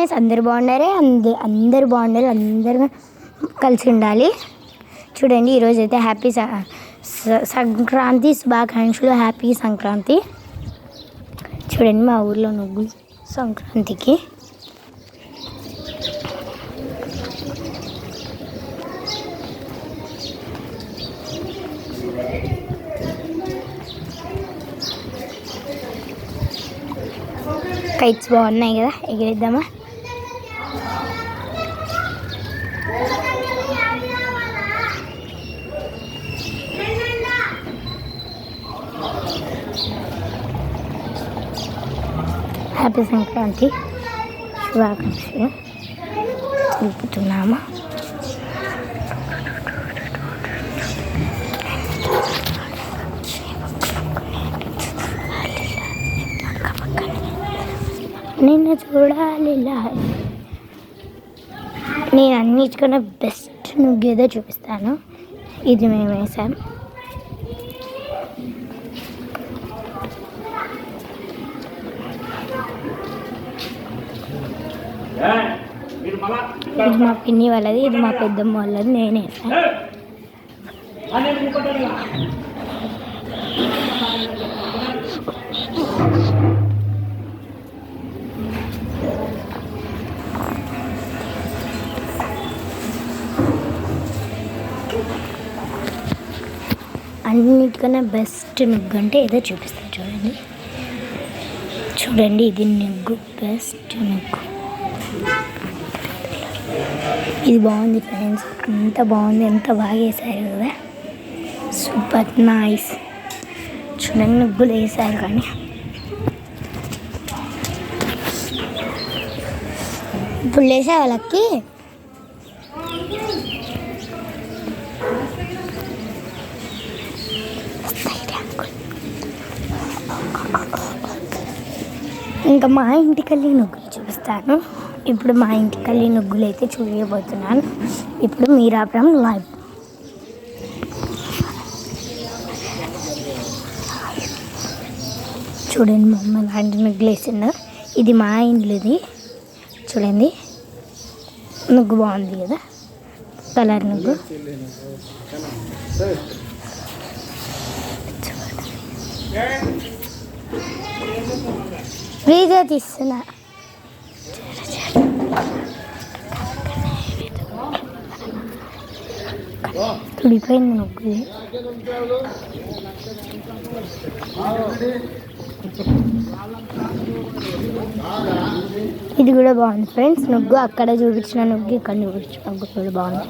Friends, అందరు బాగున్నారే? అందరు బాగుండాలి, అందరు కలిసి ఉండాలి. చూడండి, ఈరోజు అయితే హ్యాపీ సంక్రాంతి శుభాకాంక్షలు. హ్యాపీ సంక్రాంతి. చూడండి, మా ఊర్లో నువ్వు సంక్రాంతికి కైట్స్ బాగున్నాయి కదా, ఎగిరిద్దామా? హ్యాపీ సంక్రాంతి శుభాకాంక్షలు తెలుపుతున్నాము. నిన్ను చూడాలి. నేను అన్నిటికన్నా బెస్ట్ నువ్వేదో చూపిస్తాను. ఇది మేము వేసాం. ఇది మా పిన్ని వాళ్ళది, ఇది మా పెద్దమ్మ వాళ్ళది. నేను వేసాను. అన్నిటికన్నా బెస్ట్ నుగ్గు అంటే ఏదో చూపిస్తాను. చూడండి, ఇది నుగ్గు, బెస్ట్ నుగ్గు. ఇది బాగుంది ఫ్రెండ్స్, ఎంత బాగుంది, ఎంత బాగా వేసారు కదా, సూపర్ నైస్. చూడండి, నుగ్గులు వేసారు. కానీ ఇప్పుడు వేసే వాళ్ళకి ఇంకా మా ఇంటికెళ్ళి నుగ్గులు చూపిస్తాను. ఇప్పుడు మా ఇంటికెళ్ళి నుగ్గులు అయితే చూపించబోతున్నాను. ఇప్పుడు మీరాపురం లైవ్. చూడండి, మా అమ్మ లాంటి నుగ్గులు వేసిండు. ఇది మా ఇంట్లోది. చూడండి, నుగ్గు బాగుంది కదా, కలర్ నుగ్గు. వీడియో తీస్తున్నా. తుడిపోయింది నుగ్గు. ఇది కూడా బాగుంది ఫ్రెండ్స్ నుగ్గు. అక్కడ చూపించిన నుగ్గు, ఇక్కడ చూపించిన నుగ్గు కూడా బాగుంది.